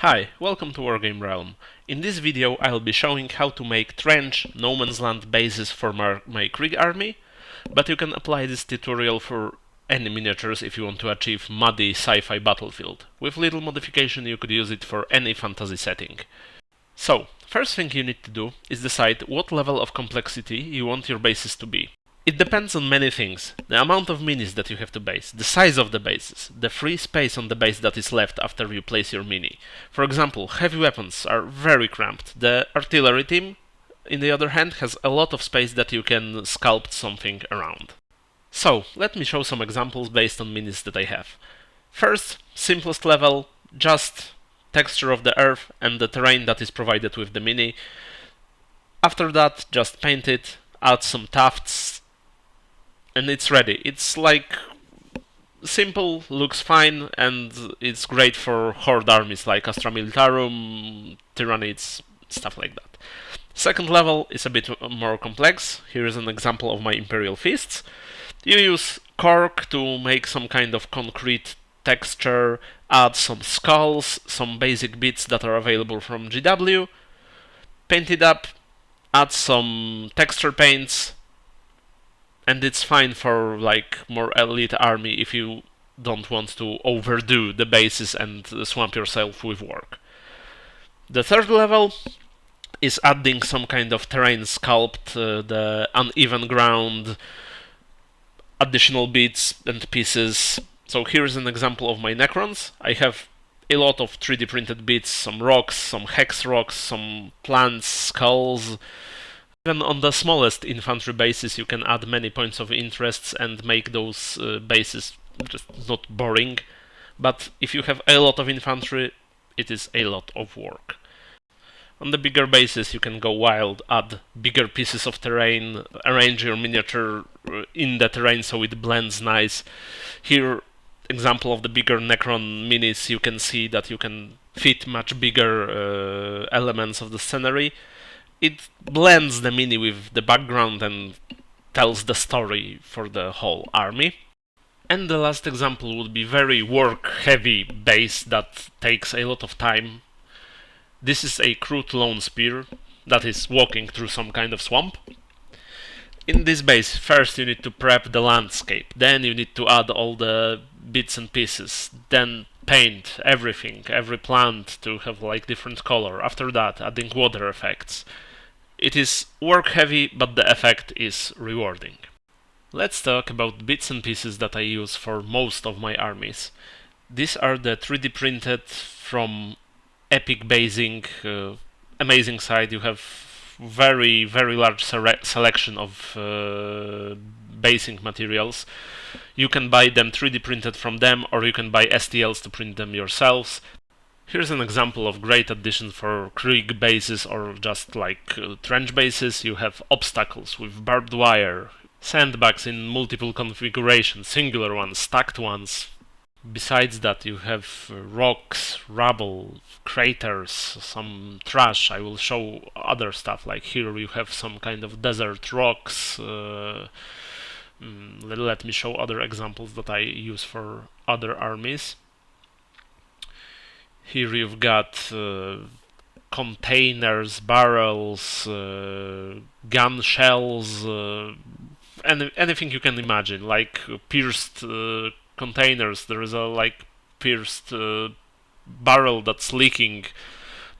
Hi, welcome to Wargaming Realm. In this video I'll be showing how to make trench, no man's land bases for my Krieg army, but you can apply this tutorial for any miniatures if you want to achieve muddy sci-fi battlefield. With little modification you could use it for any fantasy setting. So, first thing you need to do is decide what level of complexity you want your bases to be. It depends on many things: the amount of minis that you have to base, the size of the bases, the free space on the base that is left after you place your mini. For example, heavy weapons are very cramped. The artillery team, in the other hand, has a lot of space that you can sculpt something around. So, let me show some examples based on minis that I have. First, simplest level, just texture of the earth and the terrain that is provided with the mini. After that, just paint it, add some tufts, and it's ready. It's like simple, looks fine, and it's great for horde armies like Astra Militarum, Tyrannids, stuff like that. Second level is a bit more complex. Here is an example of my Imperial Fists. You use cork to make some kind of concrete texture, add some skulls, some basic bits that are available from GW, paint it up, add some texture paints, and it's fine for like more elite army if you don't want to overdo the bases and swamp yourself with work. The third level is adding some kind of terrain sculpt, the uneven ground, additional bits and pieces. So here's an example of my Necrons. I have a lot of 3D printed bits, some rocks, some hex rocks, some plants, skulls. Even on the smallest infantry bases you can add many points of interest and make those bases just not boring. But if you have a lot of infantry, it is a lot of work. On the bigger bases you can go wild, add bigger pieces of terrain, arrange your miniature in the terrain so it blends nice. Here, example of the bigger Necron minis, you can see that you can fit much bigger elements of the scenery. It blends the mini with the background and tells the story for the whole army. And the last example would be very work-heavy base that takes a lot of time. This is a crude lone spear that is walking through some kind of swamp. In this base, first you need to prep the landscape, then you need to add all the bits and pieces, then paint everything, every plant to have like different color. After that, adding water effects. It is work heavy, but the effect is rewarding. Let's talk about bits and pieces that I use for most of my armies. These are the 3D printed from Epic Basing, amazing site. You have very large selection of basing materials. You can buy them 3D printed from them, or you can buy STLs to print them yourselves. Here's an example of great addition for Krieg bases or just like trench bases. You have obstacles with barbed wire, sandbags in multiple configurations, singular ones, stacked ones. Besides that you have rocks, rubble, craters, some trash. I will show other stuff, like here you have some kind of desert rocks. Let me show other examples that I use for other armies. Here you've got containers, barrels, gun shells, anything you can imagine, like pierced containers. There is a like pierced barrel that's leaking.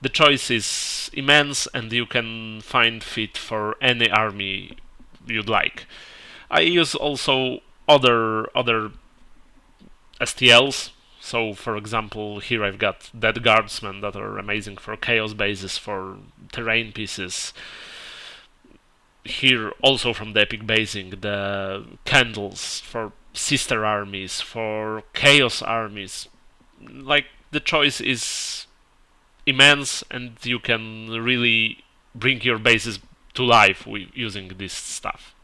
The choice is immense and you can find fit for any army you'd like. I use also other STLs. So, for example, here I've got Dead Guardsmen that are amazing for chaos bases, for terrain pieces. Here, also from the Epic Basing, the candles for sister armies, for chaos armies. Like, the choice is immense and you can really bring your bases to life using this stuff.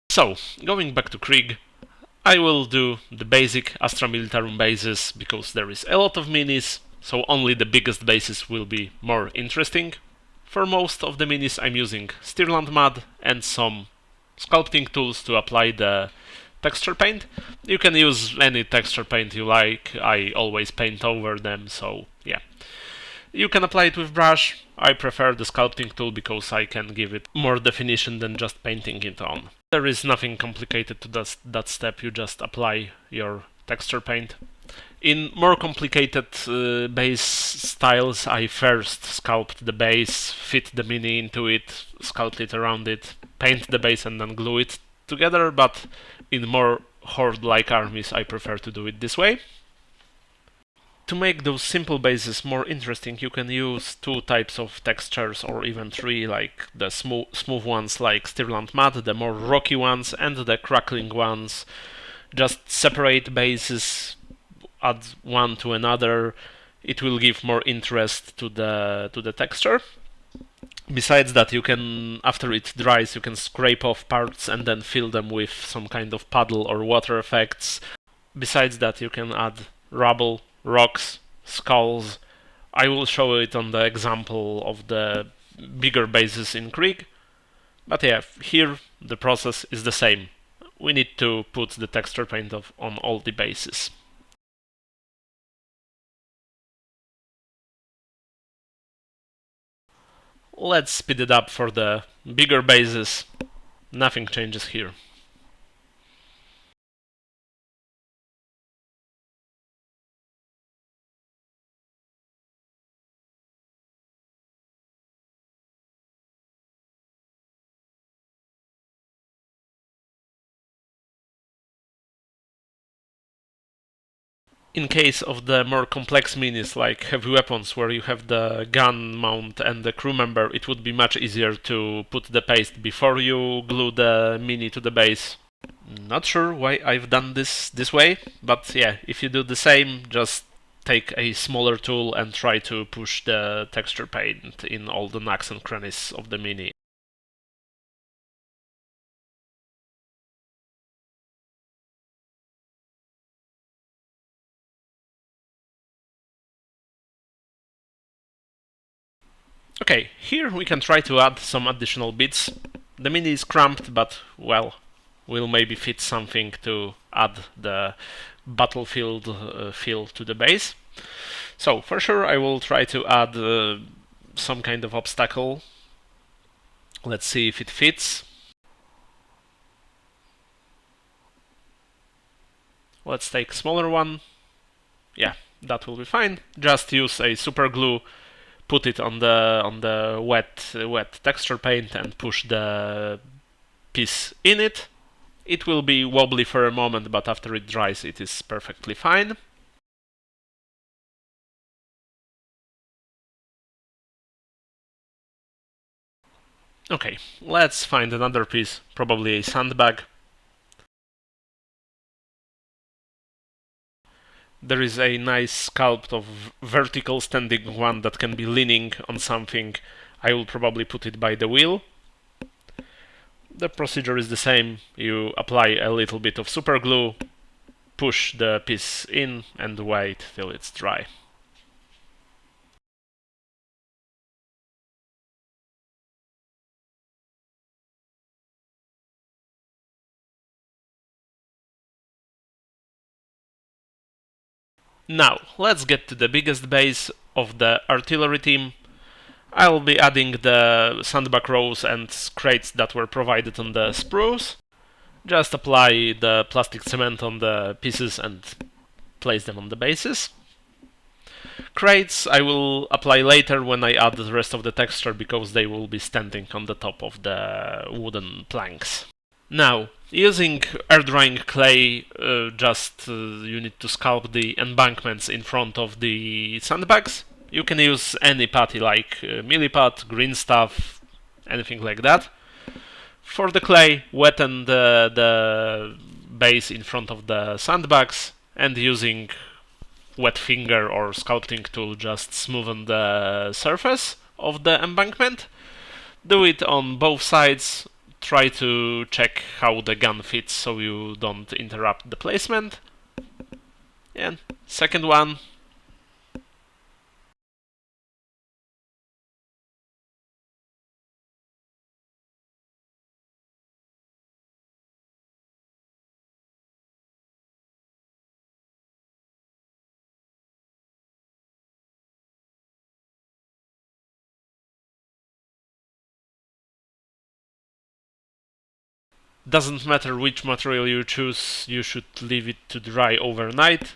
So, going back to Krieg, I will do the basic Astra Militarum bases because there is a lot of minis, so only the biggest bases will be more interesting. For most of the minis I'm using Stirland Mud and some sculpting tools to apply the texture paint. You can use any texture paint you like. I always paint over them, so yeah. You can apply it with brush. I prefer the sculpting tool because I can give it more definition than just painting it on. There is nothing complicated to that step, you just apply your texture paint. In more complicated base styles, I first sculpt the base, fit the mini into it, sculpt it around it, paint the base and then glue it together, but in more horde-like armies I prefer to do it this way. To make those simple bases more interesting, you can use two types of textures, or even three, like the smooth ones like Stirland Mud, the more rocky ones, and the crackling ones. Just separate bases, add one to another. It will give more interest to the texture. Besides that, you can, after it dries, you can scrape off parts and then fill them with some kind of puddle or water effects. Besides that, you can add rubble, rocks, skulls. I will show it on the example of the bigger bases in Krieg. But yeah, here the process is the same. We need to put the texture paint on all the bases. Let's speed it up for the bigger bases. Nothing changes here. In case of the more complex minis like heavy weapons where you have the gun mount and the crew member, it would be much easier to put the paste before you glue the mini to the base. Not sure why I've done this way, but yeah, if you do the same, just take a smaller tool and try to push the texture paint in all the nooks and crannies of the mini. Okay, here we can try to add some additional bits. The mini is cramped, but well, we'll maybe fit something to add the battlefield feel to the base. So for sure I will try to add some kind of obstacle. Let's see if it fits. Let's take a smaller one. Yeah, that will be fine. Just use a super glue, put it on the wet texture paint and push the piece in it. It will be wobbly for a moment, but after it dries it is perfectly fine. Okay, let's find another piece, probably a sandbag. There is a nice sculpt of vertical standing one that can be leaning on something. I will probably put it by the wheel. The procedure is the same. You apply a little bit of super glue, push the piece in and wait till it's dry. Now, let's get to the biggest base of the artillery team. I'll be adding the sandbag rows and crates that were provided on the sprues. Just apply the plastic cement on the pieces and place them on the bases. Crates I will apply later when I add the rest of the texture because they will be standing on the top of the wooden planks. Now, using air drying clay, you need to sculpt the embankments in front of the sandbags. You can use any putty like milliput, green stuff, anything like that. For the clay, wetten the base in front of the sandbags and using wet finger or sculpting tool just smoothen the surface of the embankment. Do it on both sides. Try to check how the gun fits so you don't interrupt the placement. And second one. Doesn't matter which material you choose, you should leave it to dry overnight.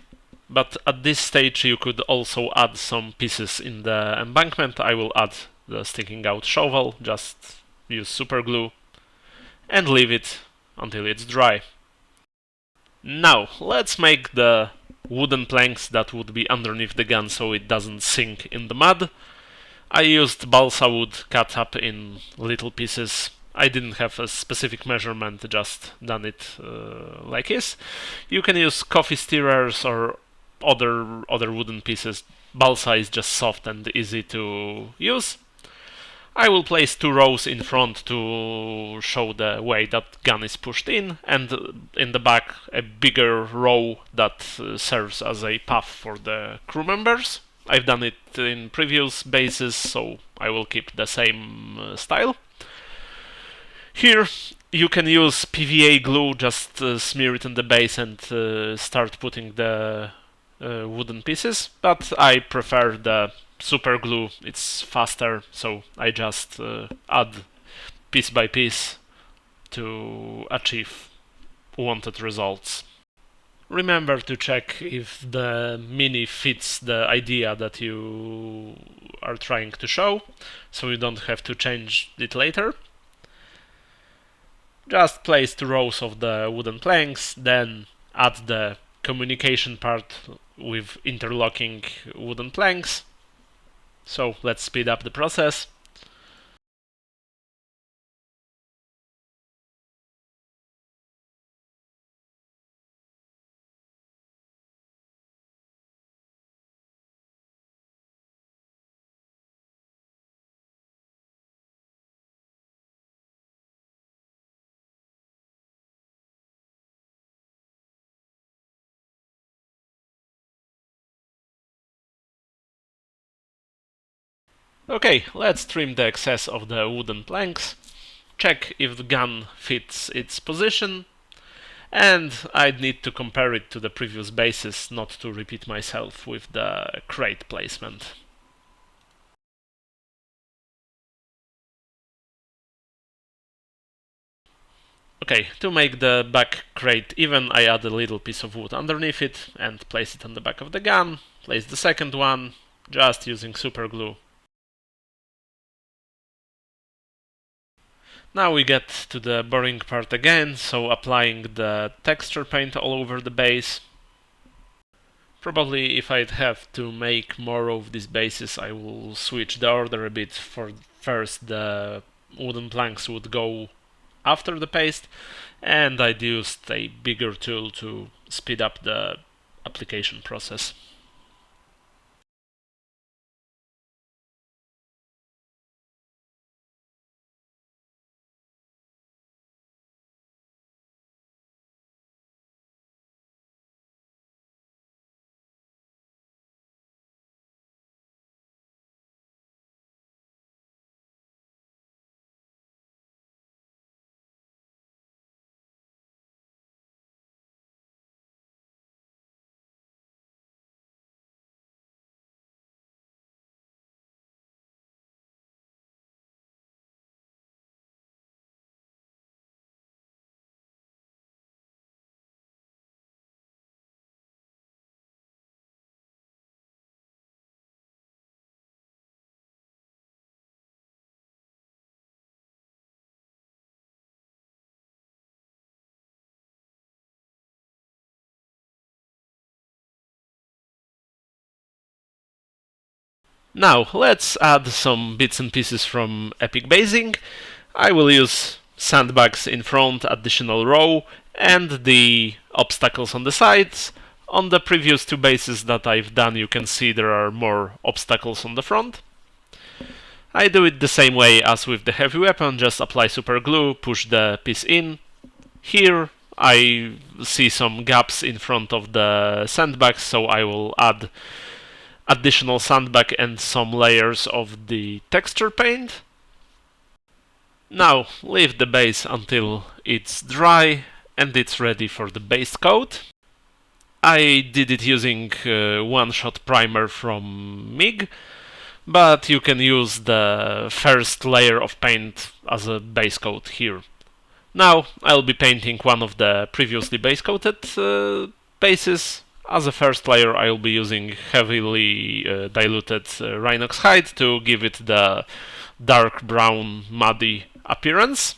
But at this stage you could also add some pieces in the embankment. I will add the sticking out shovel, just use super glue and leave it until it's dry. Now let's make the wooden planks that would be underneath the gun so it doesn't sink in the mud. I used balsa wood cut up in little pieces. I didn't have a specific measurement, just done it like this. You can use coffee stirrers or other wooden pieces. Balsa is just soft and easy to use. I will place 2 rows in front to show the way that gun is pushed in, and in the back a bigger row that serves as a path for the crew members. I've done it in previous bases, so I will keep the same style. Here you can use PVA glue, just smear it in the base and start putting the wooden pieces, but I prefer the super glue, it's faster, so I just add piece by piece to achieve wanted results. Remember to check if the mini fits the idea that you are trying to show, so you don't have to change it later. Just place 2 rows of the wooden planks, then add the communication part with interlocking wooden planks. So let's speed up the process. Okay, let's trim the excess of the wooden planks, check if the gun fits its position, and I'd need to compare it to the previous bases, not to repeat myself with the crate placement. Okay, to make the back crate even, I add a little piece of wood underneath it and place it on the back of the gun, place the second one, just using super glue. Now we get to the boring part again, so applying the texture paint all over the base. Probably if I'd have to make more of these bases, I will switch the order a bit. For first the wooden planks would go after the paste, and I'd used a bigger tool to speed up the application process. Now let's add some bits and pieces from epic basing. I will use sandbags in front, additional row, and the obstacles on the sides. On the previous 2 bases that I've done, you can see there are more obstacles on the front. I do it the same way as with the heavy weapon, just apply super glue, push the piece in. Here I see some gaps in front of the sandbags, so I will add additional sandbag and some layers of the texture paint. Now leave the base until it's dry and it's ready for the base coat. I did it using one-shot primer from MIG, but you can use the first layer of paint as a base coat here. Now I'll be painting one of the previously base coated bases. As a first layer I'll be using heavily diluted Rhinox Hide to give it the dark brown muddy appearance.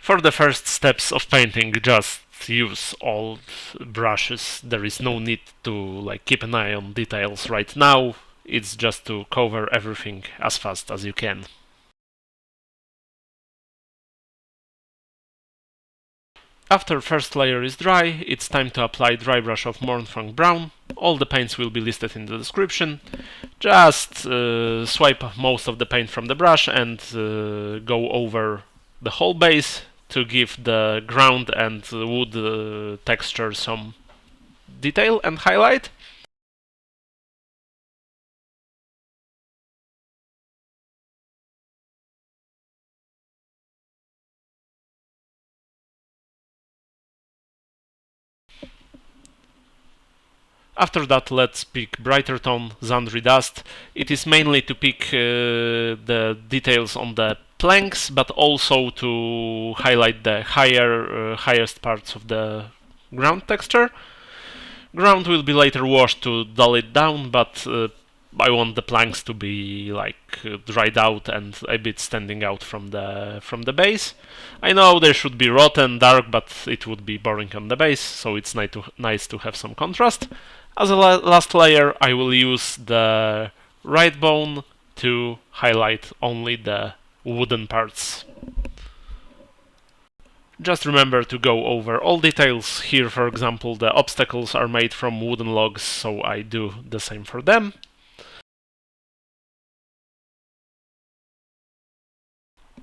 For the first steps of painting, just use old brushes. There is no need to keep an eye on details right now. It's just to cover everything as fast as you can. After first layer is dry, it's time to apply drybrush of Mournfang Brown. All the paints will be listed in the description. Just swipe most of the paint from the brush and go over the whole base to give the ground and wood texture some detail and highlight. After that, let's pick brighter tone, Zandri Dust. It is mainly to pick the details on the planks, but also to highlight the highest parts of the ground texture. Ground will be later washed to dull it down, but I want the planks to be dried out and a bit standing out from the base. I know they should be rotten dark, but it would be boring on the base, so it's nice to have some contrast. As a last layer, I will use the Wraithbone to highlight only the wooden parts. Just remember to go over all details. Here, for example, the obstacles are made from wooden logs, so I do the same for them.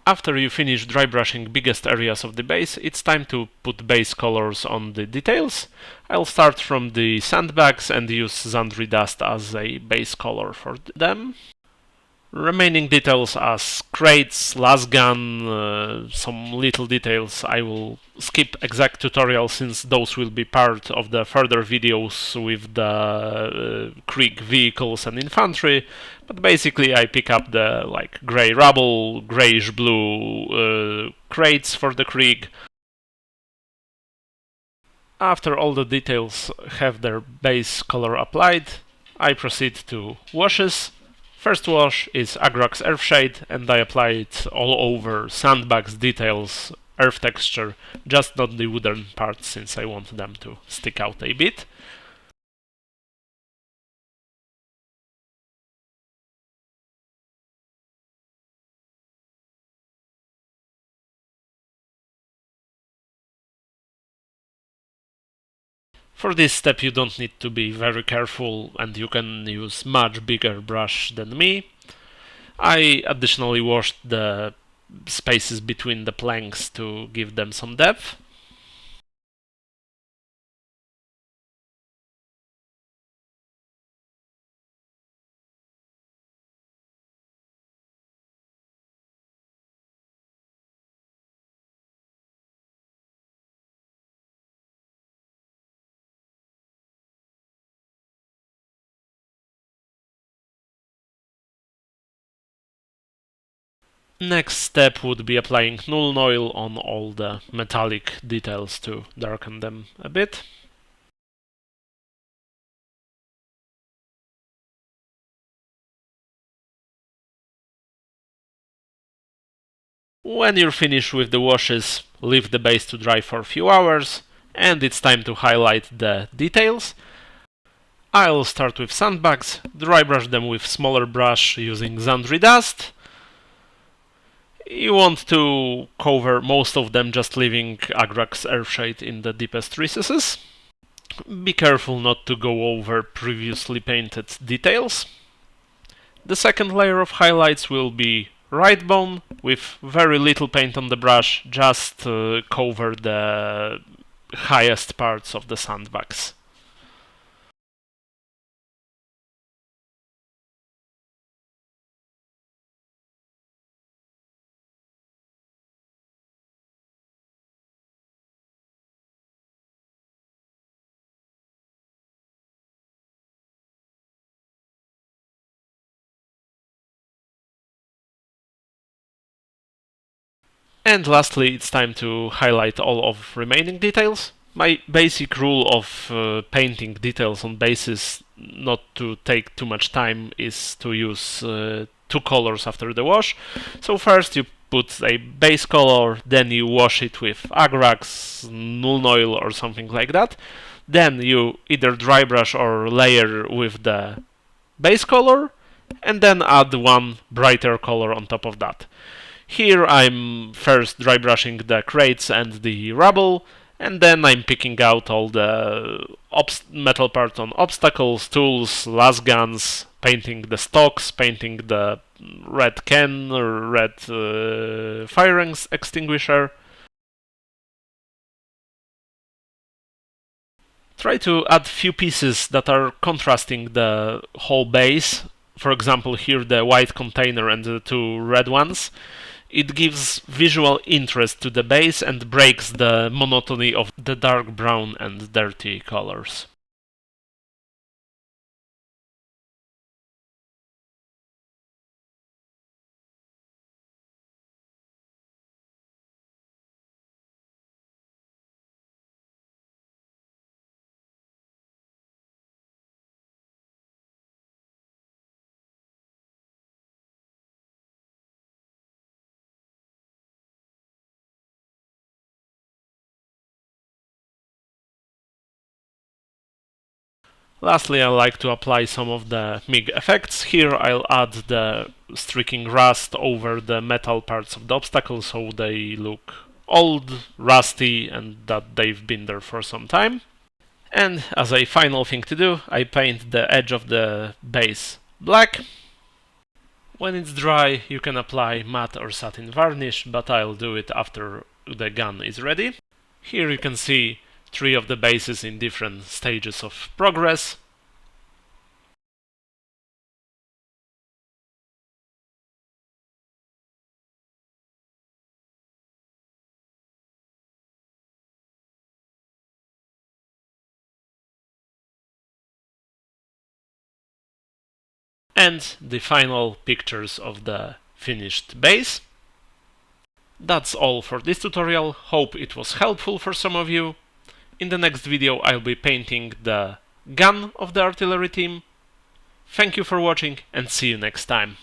After you finish dry brushing biggest areas of the base, it's time to put base colors on the details. I'll start from the Sandbags and use Zandri Dust as a base color for them. Remaining details as crates, lasgun, some little details I will skip exact tutorial since those will be part of the further videos with the krieg vehicles and infantry. But basically I pick up the grey rubble, greyish blue crates for the krieg. After all the details have their base color applied, I proceed to washes. First wash is Agrax Earthshade, and I apply it all over Sandbags, details, earth texture, just not the wooden parts since I want them to stick out a bit. For this step you don't need to be very careful and you can use much bigger brush than me. I additionally washed the spaces between the planks to give them some depth. Next step would be applying Nuln Oil on all the metallic details to darken them a bit. When you're finished with the washes, leave the base to dry for a few hours, and it's time to highlight the details. I'll start with Sandbags, dry brush them with smaller brush using Zandri Dust. You want to cover most of them, just leaving Agrax Earthshade in the deepest recesses. Be careful not to go over previously painted details. The second layer of highlights will be Wraithbone with very little paint on the brush, just cover the highest parts of the Sandbags. And lastly, it's time to highlight all of remaining details. My basic rule of painting details on bases not to take too much time is to use two colors after the wash. So first you put a base color, then you wash it with Agrax, Nuln Oil or something like that. Then you either dry brush or layer with the base color, and then add one brighter color on top of that. Here I'm first dry brushing the crates and the rubble, and then I'm picking out all the metal parts on obstacles, tools, las guns, painting the stocks, painting the red can or red fire extinguisher. Try to add few pieces that are contrasting the whole base. For example, here the white container and the two red ones. It gives visual interest to the base and breaks the monotony of the dark brown and dirty colors. Lastly, I like to apply some of the MIG effects. Here I'll add the streaking rust over the metal parts of the obstacle so they look old, rusty, and that they've been there for some time. And as a final thing to do, I paint the edge of the base black. When it's dry, you can apply matte or satin varnish, but I'll do it after the gun is ready. Here you can see 3 of the bases in different stages of progress. And the final pictures of the finished base. That's all for this tutorial. Hope it was helpful for some of you. In the next video I'll be painting the gun of the artillery team. Thank you for watching and see you next time.